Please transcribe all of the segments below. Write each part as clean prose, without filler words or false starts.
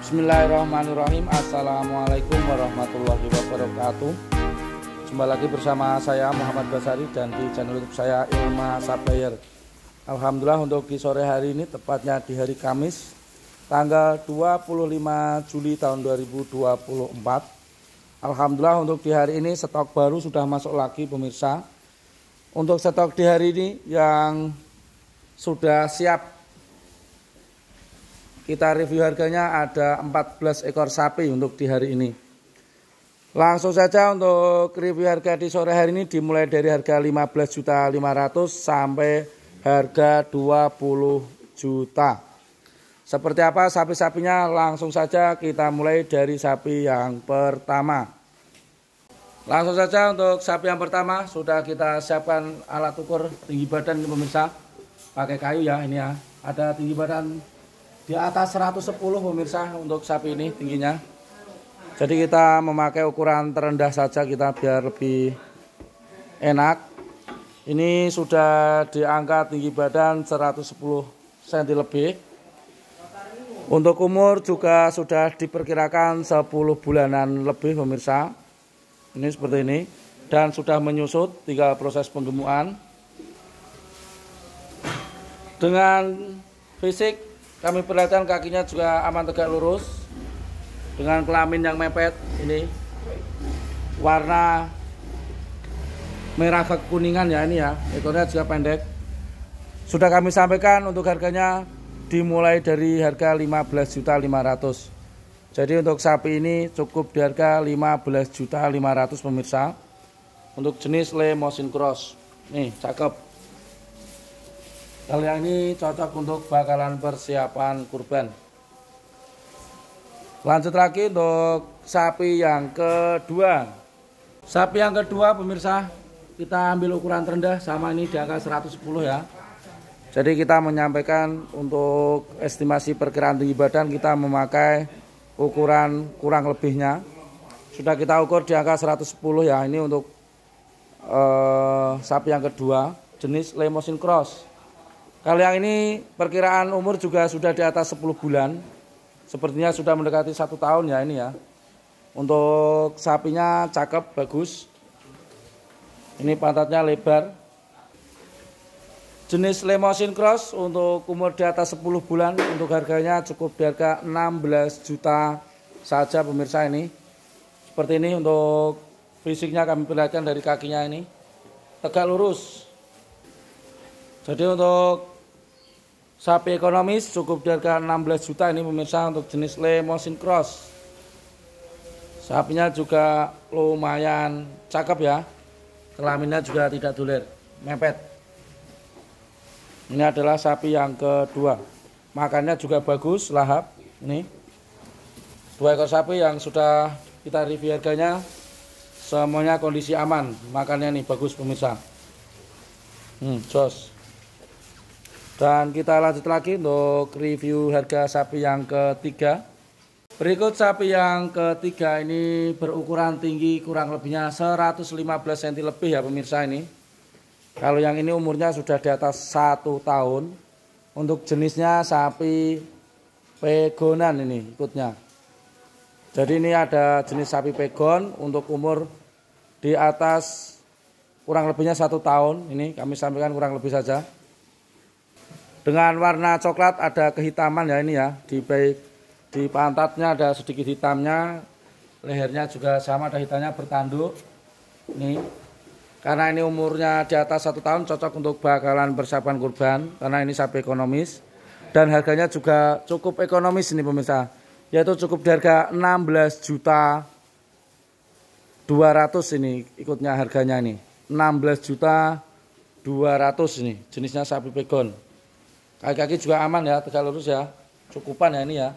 Bismillahirrahmanirrahim. Assalamualaikum warahmatullahi wabarakatuh. Jumpa lagi bersama saya Muhammad Basari dan di channel YouTube saya Ilma Supplier. Alhamdulillah untuk di sore hari ini, tepatnya di hari Kamis tanggal 25 Juli tahun 2024. Alhamdulillah untuk di hari ini stok baru sudah masuk lagi pemirsa. Untuk stok di hari ini yang sudah siap kita review, harganya ada 14 ekor sapi untuk di hari ini. Langsung saja untuk review harga di sore hari ini dimulai dari harga 15.500.000 sampai harga 20 juta. Seperti apa sapi-sapinya, langsung saja kita mulai dari sapi yang pertama. Langsung saja untuk sapi yang pertama sudah kita siapkan alat ukur tinggi badan ini pemirsa. Pakai kayu ya ini ya. Ada tinggi badan di atas 110 pemirsa untuk sapi ini tingginya. Jadi kita memakai ukuran terendah saja kita biar lebih enak. Ini sudah diangkat tinggi badan 110 cm lebih. Untuk umur juga sudah diperkirakan 10 bulanan lebih pemirsa. Ini seperti ini. Dan sudah menyusut, tinggal proses penggemukan. Dengan fisik kami perlihatkan kakinya juga aman tegak lurus dengan kelamin yang mepet ini, warna merah kekuningan ya ini ya, ekornya juga pendek. Sudah kami sampaikan untuk harganya dimulai dari harga 15.500.000. Jadi untuk sapi ini cukup di harga 15.500.000 pemirsa. Untuk jenis Limousin Cross. Nih, cakep. Kalau yang ini cocok untuk bakalan persiapan kurban. Lanjut lagi untuk sapi yang kedua. Sapi yang kedua pemirsa, kita ambil ukuran terendah sama ini di angka 110 ya. Jadi kita menyampaikan untuk estimasi perkiraan tinggi badan kita memakai ukuran kurang lebihnya. Sudah kita ukur di angka 110 ya. Ini untuk sapi yang kedua jenis Limousin Cross. Kalau yang ini perkiraan umur juga sudah di atas 10 bulan. Sepertinya sudah mendekati 1 tahun ya ini ya. Untuk sapinya cakep, bagus. Ini pantatnya lebar. Jenis Limousin Cross untuk umur di atas 10 bulan. Untuk harganya cukup di harga 16 juta saja pemirsa ini. Seperti ini untuk fisiknya kami perlihatkan dari kakinya ini. Tegak lurus. Jadi untuk sapi ekonomis cukup di harga 16 juta ini pemirsa untuk jenis Limousin Cross. Sapinya juga lumayan cakep ya. Kelaminnya juga tidak doler, mepet. Ini adalah sapi yang kedua. Makannya juga bagus, lahap. Ini 2 ekor sapi yang sudah kita review harganya. Semuanya kondisi aman. Makannya nih bagus pemirsa. Jos. Dan kita lanjut lagi untuk review harga sapi yang ketiga. Berikut sapi yang ketiga ini berukuran tinggi kurang lebihnya 115 cm lebih ya pemirsa ini. Kalau yang ini umurnya sudah di atas 1 tahun. Untuk jenisnya sapi pegonan ini ikutnya. Jadi ini ada jenis sapi pegon untuk umur di atas kurang lebihnya 1 tahun. Ini kami sampaikan kurang lebih saja. Dengan warna coklat, ada kehitaman ya ini ya. Di pantatnya ada sedikit hitamnya. Lehernya juga sama ada hitamnya, bertanduk. Ini karena ini umurnya di atas 1 tahun, cocok untuk bakalan persiapan kurban. Karena ini sapi ekonomis. Dan harganya juga cukup ekonomis ini pemirsa. Yaitu cukup di harga 16.200.000 ini ikutnya harganya ini. 16.200.000 ini jenisnya sapi pegon. Kaki-kaki juga aman ya, tegak lurus ya. Cukupan ya ini ya.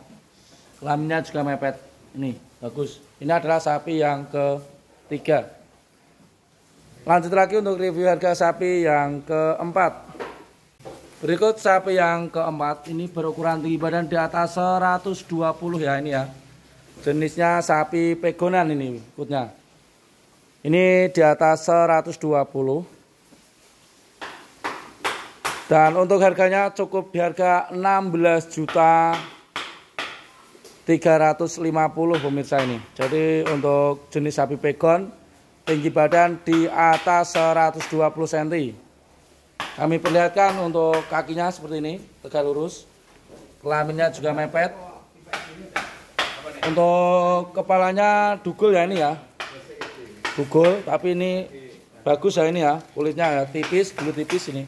Kelaminnya juga mepet. Ini bagus. Ini adalah sapi yang ketiga. Lanjut lagi untuk review harga sapi yang keempat. Berikut sapi yang keempat. Ini berukuran tinggi badan di atas 120 ya ini ya. Jenisnya sapi pegonan ini ikutnya. Ini di atas 120. Dan untuk harganya cukup di harga 16.300.000 350 pemirsa ini. Jadi untuk jenis sapi pegon tinggi badan di atas 120 cm. Kami perlihatkan untuk kakinya seperti ini, tegak lurus. Kelaminnya juga mepet. Untuk kepalanya dugul ya ini ya. Dugul, tapi ini bagus ya ini ya. Kulitnya ya tipis, kulit tipis ini.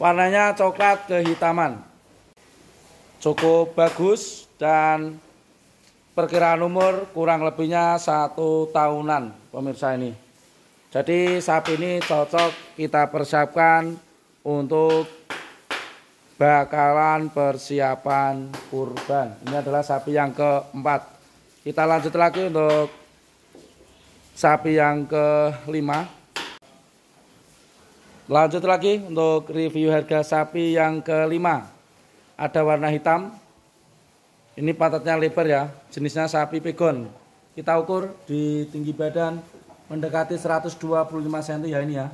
Warnanya coklat kehitaman. Cukup bagus dan perkiraan umur kurang lebihnya 1 tahunan pemirsa ini. Jadi sapi ini cocok kita persiapkan untuk bakalan persiapan kurban. Ini adalah sapi yang keempat. Kita lanjut lagi untuk sapi yang kelima. Lanjut lagi untuk review harga sapi yang kelima. Ada warna hitam. Ini pantatnya lebar ya, jenisnya sapi pegon. Kita ukur di tinggi badan mendekati 125 cm ya ini ya.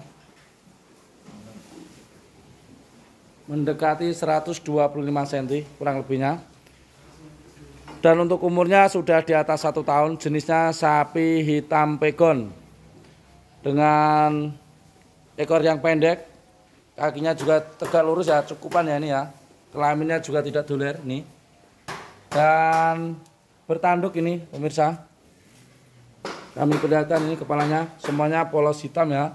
Mendekati 125 cm kurang lebihnya. Dan untuk umurnya sudah di atas 1 tahun, jenisnya sapi hitam pegon. Dengan ekor yang pendek, kakinya juga tegak lurus ya, cukupan ya ini ya. Kelaminnya juga tidak doler nih. Dan bertanduk ini pemirsa. Kami perlihatkan ini kepalanya semuanya polos hitam ya.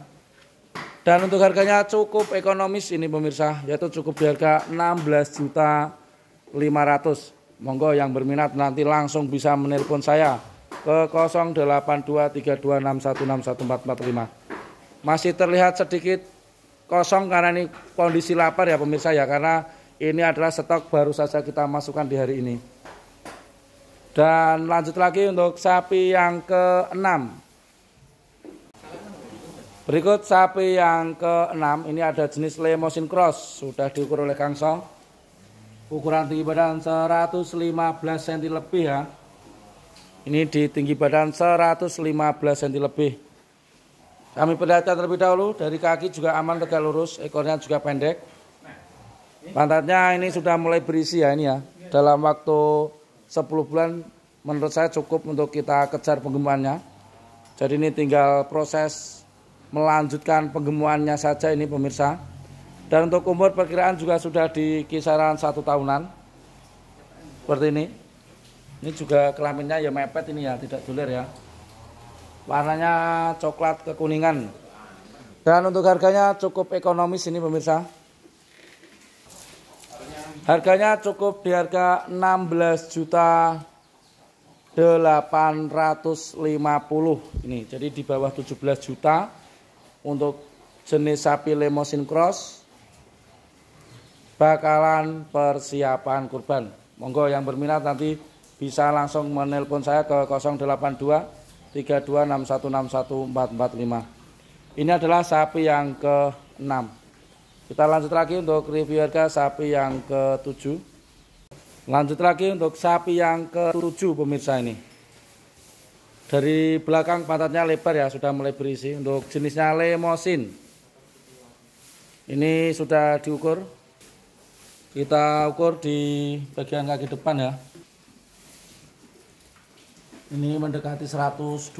Dan untuk harganya cukup ekonomis ini pemirsa, yaitu cukup di harga 16.500.000. Monggo yang berminat nanti langsung bisa menelpon saya ke 082326161445. Masih terlihat sedikit kosong karena ini kondisi lapar ya pemirsa ya, karena ini adalah stok baru saja kita masukkan di hari ini. Dan lanjut lagi untuk sapi yang ke-6. Berikut sapi yang ke-6, ini ada jenis Limousin Cross, sudah diukur oleh Kang So. Ukuran tinggi badan 115 cm lebih ya. Ini di tinggi badan 115 cm lebih. Kami perlihatkan terlebih dahulu, dari kaki juga aman tegak lurus, ekornya juga pendek. Pantatnya ini sudah mulai berisi ya ini ya. Dalam waktu 10 bulan menurut saya cukup untuk kita kejar penggemuannya. Jadi ini tinggal proses melanjutkan penggemuannya saja ini pemirsa. Dan untuk umur perkiraan juga sudah di kisaran 1 tahunan. Seperti ini. Ini juga kelaminnya ya mepet ini ya, tidak doler ya. Warnanya coklat kekuningan. Dan untuk harganya cukup ekonomis ini pemirsa. Harganya cukup di harga 16.850.000 ini. Jadi di bawah 17 juta untuk jenis sapi Limousin Cross bakalan persiapan kurban. Monggo yang berminat nanti bisa langsung menelpon saya ke 082 3261616445. Ini adalah sapi yang ke-6. Kita lanjut lagi untuk review harga sapi yang ke-7. Lanjut lagi untuk sapi yang ke-7 pemirsa ini. Dari belakang pantatnya lebar ya, sudah mulai berisi. Untuk jenisnya Limousin. Ini sudah diukur. Kita ukur di bagian kaki depan ya. Ini mendekati 120.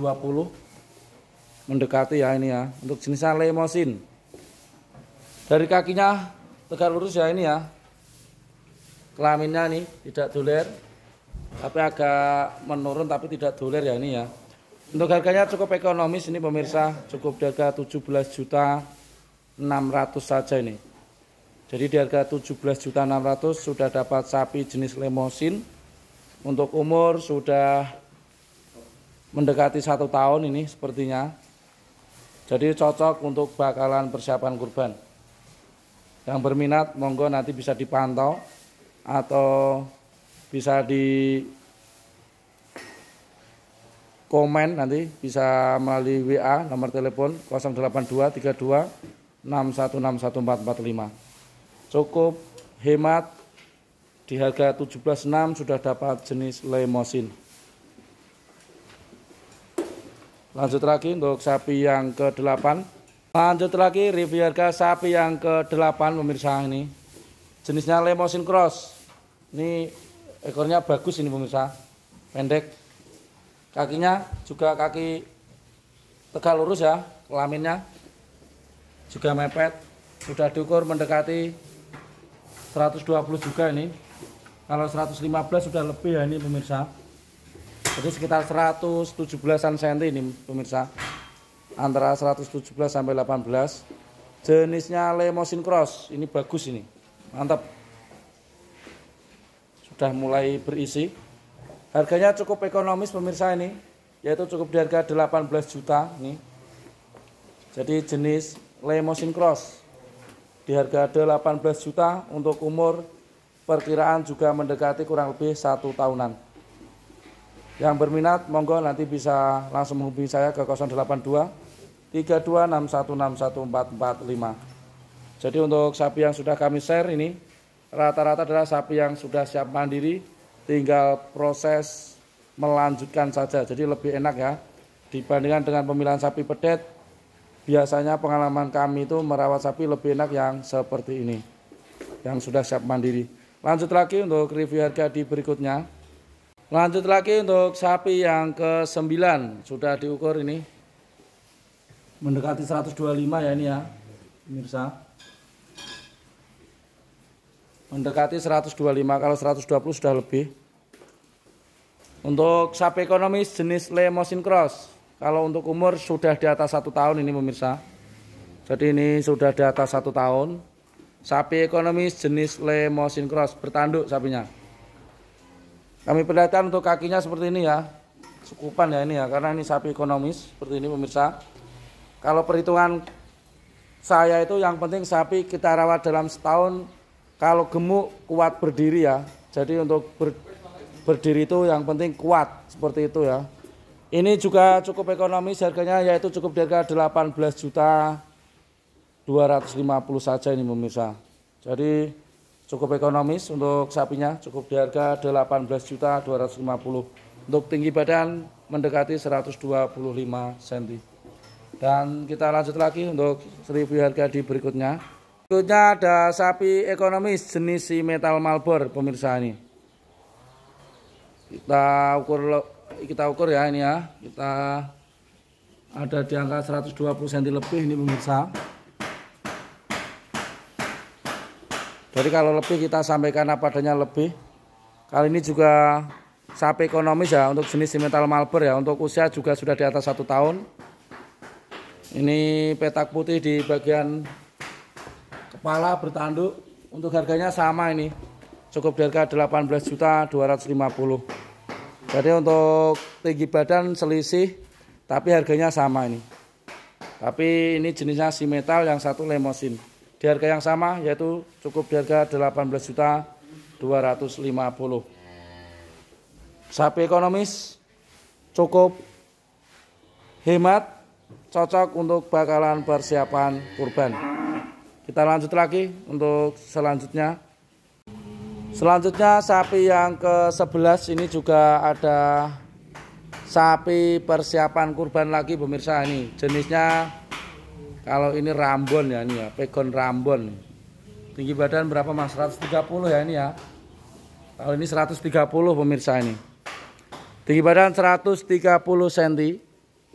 Mendekati ya ini ya. Untuk jenisnya Limousin. Dari kakinya tegak lurus ya ini ya. Kelaminnya nih tidak doler, tapi agak menurun tapi tidak doler ya ini ya. Untuk harganya cukup ekonomis ini pemirsa, cukup di harga 17.600.000 saja ini. Jadi di harga 17.600.000 sudah dapat sapi jenis Limousin. Untuk umur sudah mendekati 1 tahun ini sepertinya. Jadi cocok untuk bakalan persiapan kurban. Yang berminat monggo nanti bisa dipantau atau bisa di komen nanti, bisa melalui WA nomor telepon 082326161445. Cukup hemat di harga 17.600 sudah dapat jenis Limousin. Lanjut lagi untuk sapi yang ke-8. Lanjut lagi review harga sapi yang ke-8 pemirsa ini. Jenisnya Limousin Cross. Ini ekornya bagus ini pemirsa. pendek. Kakinya juga kaki tegak lurus ya, kelaminnya juga mepet. Sudah diukur mendekati 120 juga ini. Kalau 115 sudah lebih ya ini pemirsa. Jadi sekitar 117-an cm ini pemirsa. Antara 117 sampai 18. Jenisnya Limousin Cross. Ini bagus ini. Mantap. Sudah mulai berisi. Harganya cukup ekonomis pemirsa ini, yaitu cukup di harga 18 juta nih. Jadi jenis Limousin Cross di harga 18 juta untuk umur perkiraan juga mendekati kurang lebih 1 tahunan. Yang berminat monggo nanti bisa langsung menghubungi saya ke 082 3261614445. Jadi untuk sapi yang sudah kami share ini rata-rata adalah sapi yang sudah siap mandiri, tinggal proses melanjutkan saja. Jadi lebih enak ya dibandingkan dengan pemilihan sapi pedet. Biasanya pengalaman kami itu merawat sapi lebih enak yang seperti ini, yang sudah siap mandiri. Lanjut lagi untuk review harga di berikutnya. Lanjut lagi untuk sapi yang ke-9, sudah diukur ini mendekati 125 ya ini ya pemirsa. Mendekati 125, kalau 120 sudah lebih. Untuk sapi ekonomis jenis Limousin Cross, kalau untuk umur sudah di atas 1 tahun ini pemirsa. Jadi ini sudah di atas 1 tahun. Sapi ekonomis jenis Limousin Cross, bertanduk sapinya. Kami perlihatkan untuk kakinya seperti ini ya, cukupan ya ini ya, karena ini sapi ekonomis seperti ini pemirsa. Kalau perhitungan saya itu yang penting sapi kita rawat dalam setahun. Kalau gemuk kuat berdiri ya. Jadi untuk berdiri itu yang penting kuat seperti itu ya. Ini juga cukup ekonomis harganya, yaitu cukup di harga 18 juta 250 saja ini pemirsa. Jadi cukup ekonomis untuk sapinya, cukup di harga 18 juta 250. Untuk tinggi badan mendekati 125 cm. Dan kita lanjut lagi untuk review harga di berikutnya. Berikutnya ada sapi ekonomis jenis si Metal Marlboro pemirsa ini. Kita ukur ya ini ya. Kita ada di angka 120 cm lebih ini pemirsa. Jadi kalau lebih kita sampaikan apa adanya lebih. Kali ini juga sapi ekonomis ya untuk jenis si Metal Marlboro ya. Untuk usia juga sudah di atas 1 tahun. Ini petak putih di bagian kepala bertanduk. Untuk harganya sama ini, cukup di harga 18 juta 250. Jadi untuk tinggi badan selisih, tapi harganya sama ini. Tapi ini jenisnya si metal, yang satu Limousin. Di harga yang sama, yaitu cukup di harga 18 juta 250. Sapi ekonomis cukup hemat, cocok untuk bakalan persiapan kurban. Kita lanjut lagi untuk selanjutnya. Selanjutnya sapi yang ke-11 ini juga ada sapi persiapan kurban lagi pemirsa ini. Jenisnya kalau ini Rambon ya ini ya, Pegon Rambon. Tinggi badan berapa Mas? 130 ya ini ya. Kalau ini 130 pemirsa ini. Tinggi badan 130 cm.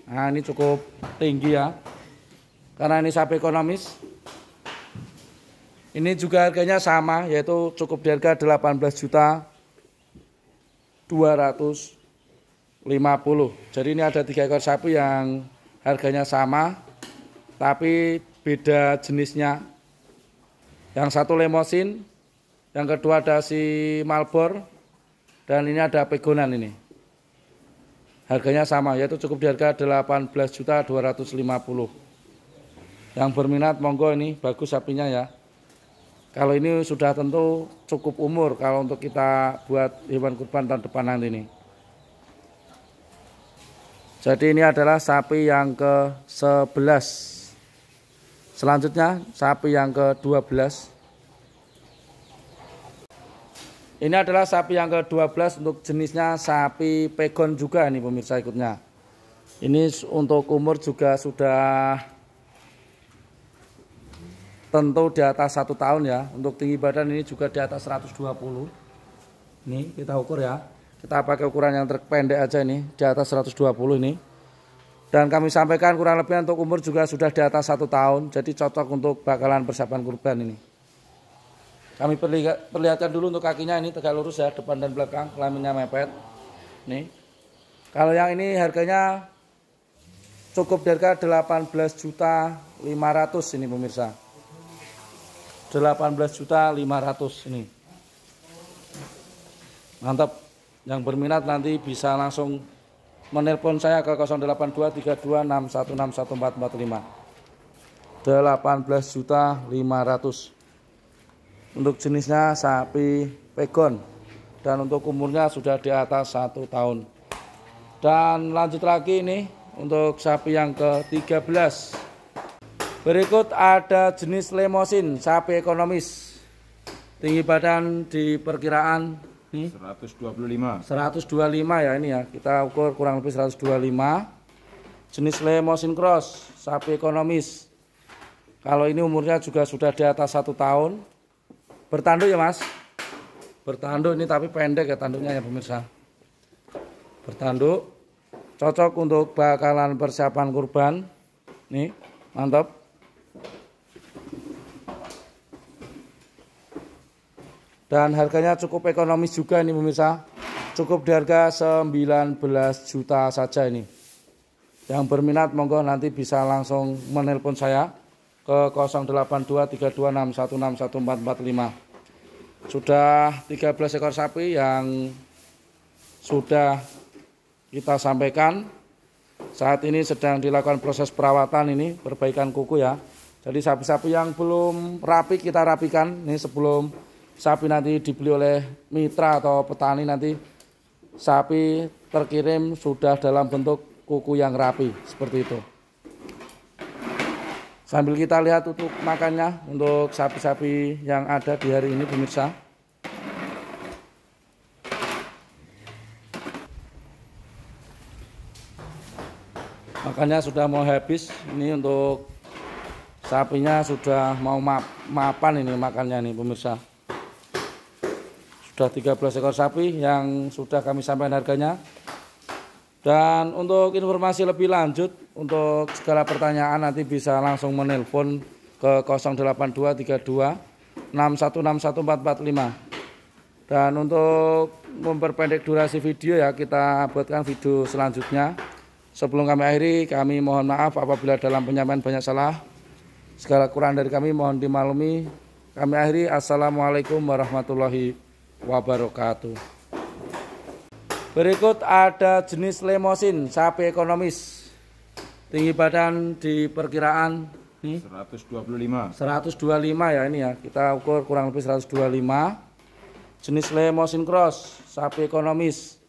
Nah, ini cukup tinggi ya. Karena ini sapi ekonomis. Ini juga harganya sama, yaitu cukup di harga 18 juta 250. Jadi ini ada 3 ekor sapi yang harganya sama, tapi beda jenisnya. Yang satu Limousin, yang kedua ada si Marlboro, dan ini ada Pegonan ini. Harganya sama, yaitu cukup di harga 18 juta 250. Yang berminat monggo, ini bagus sapinya ya. Kalau ini sudah tentu cukup umur kalau untuk kita buat hewan kurban tahun depan nanti ini. Jadi ini adalah sapi yang ke-11. Selanjutnya sapi yang ke-12. Ini adalah sapi yang ke-12 untuk jenisnya sapi Pegon juga nih pemirsa ikutnya. Ini untuk umur juga sudah tentu di atas 1 tahun ya. Untuk tinggi badan ini juga di atas 120. Nih kita ukur ya. Kita pakai ukuran yang terpendek aja ini, di atas 120 ini. Dan kami sampaikan kurang lebih untuk umur juga sudah di atas 1 tahun, jadi cocok untuk bakalan persiapan kurban ini. Kami perlihatkan dulu untuk kakinya, ini tegak lurus ya, depan dan belakang, kelaminnya mepet. Nih. Kalau yang ini harganya cukup di harga 18.500.000 ini pemirsa. 18.500.000 ini. Mantap. Yang berminat nanti bisa langsung menelpon saya ke 0823261611445. 18.500.000. Untuk jenisnya sapi pegon dan untuk umurnya sudah di atas 1 tahun. Dan lanjut lagi ini untuk sapi yang ke-13. Berikut ada jenis lemosin, sapi ekonomis. Tinggi badan di perkiraan nih 125 ya ini ya. Kita ukur kurang lebih 125. Jenis lemosin cross, sapi ekonomis. Kalau ini umurnya juga sudah di atas 1 tahun. Bertanduk ya Mas. Bertanduk ini tapi pendek ya tanduknya ya pemirsa. Bertanduk. Cocok untuk bakalan persiapan kurban. Nih, mantap. Dan harganya cukup ekonomis juga ini pemirsa. Cukup di harga 19 juta saja ini. Yang berminat monggo nanti bisa langsung menelpon saya ke 0823261611445. Sudah 13 ekor sapi yang sudah kita sampaikan. Saat ini sedang dilakukan proses perawatan ini, perbaikan kuku ya. Jadi sapi-sapi yang belum rapi kita rapikan ini sebelum sapi nanti dibeli oleh mitra atau petani, nanti sapi terkirim sudah dalam bentuk kuku yang rapi seperti itu. Sambil kita lihat untuk makannya untuk sapi-sapi yang ada di hari ini pemirsa. Makannya sudah mau habis. Ini untuk sapinya sudah mau mapan ini makannya nih pemirsa. Sudah 13 ekor sapi yang sudah kami sampaikan harganya. Dan untuk informasi lebih lanjut, untuk segala pertanyaan nanti bisa langsung menelpon ke 0823261611445. Dan untuk memperpendek durasi video ya, kita buatkan video selanjutnya. Sebelum kami akhiri, kami mohon maaf apabila dalam penyampaian banyak salah. Segala kurang dari kami mohon dimaklumi. Kami akhiri. Assalamualaikum warahmatullahi wabarakatuh. Berikut ada jenis lemosin, sapi ekonomis. Tinggi badan di perkiraan nih 125 ya ini ya. Kita ukur kurang lebih 125. Jenis lemosin cross, sapi ekonomis.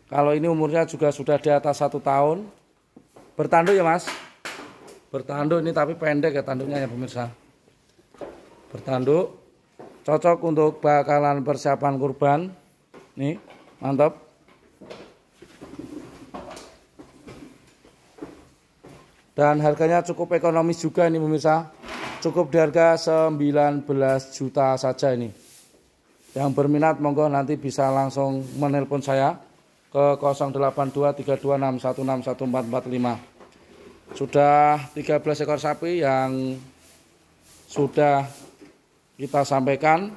Kalau ini umurnya juga sudah di atas 1 tahun. Bertanduk ya Mas. Bertanduk ini tapi pendek ya tanduknya ya pemirsa. Bertanduk. Cocok untuk bakalan persiapan kurban. Nih, mantap. Dan harganya cukup ekonomis juga ini pemirsa. Cukup di harga 19 juta saja ini. Yang berminat monggo nanti bisa langsung menelpon saya ke 0823261611445. Sudah 13 ekor sapi yang sudah kita sampaikan.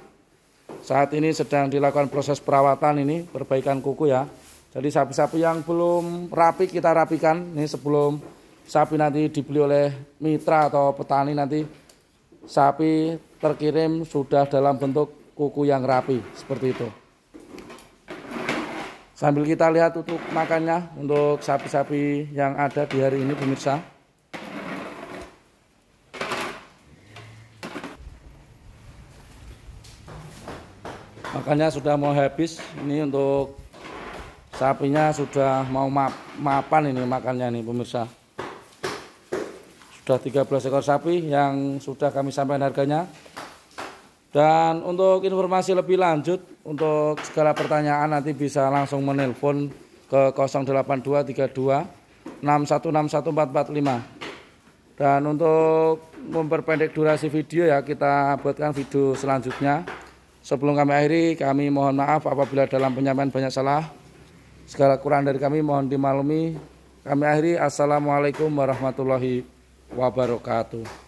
Saat ini sedang dilakukan proses perawatan ini, perbaikan kuku ya. Jadi sapi-sapi yang belum rapi kita rapikan ini sebelum sapi nanti dibeli oleh mitra atau petani, nanti sapi terkirim sudah dalam bentuk kuku yang rapi seperti itu. Sambil kita lihat untuk makannya untuk sapi-sapi yang ada di hari ini pemirsa. Makannya sudah mau habis. Ini untuk sapinya sudah mau mapan ini makannya nih pemirsa. Sudah 13 ekor sapi yang sudah kami sampaikan harganya. Dan untuk informasi lebih lanjut, untuk segala pertanyaan nanti bisa langsung menelpon ke 0823261611445. Dan untuk memperpendek durasi video ya, kita buatkan video selanjutnya. Sebelum kami akhiri, kami mohon maaf apabila dalam penyampaian banyak salah. Segala kurang dari kami mohon dimaklumi. Kami akhiri. Assalamualaikum warahmatullahi wabarakatuh.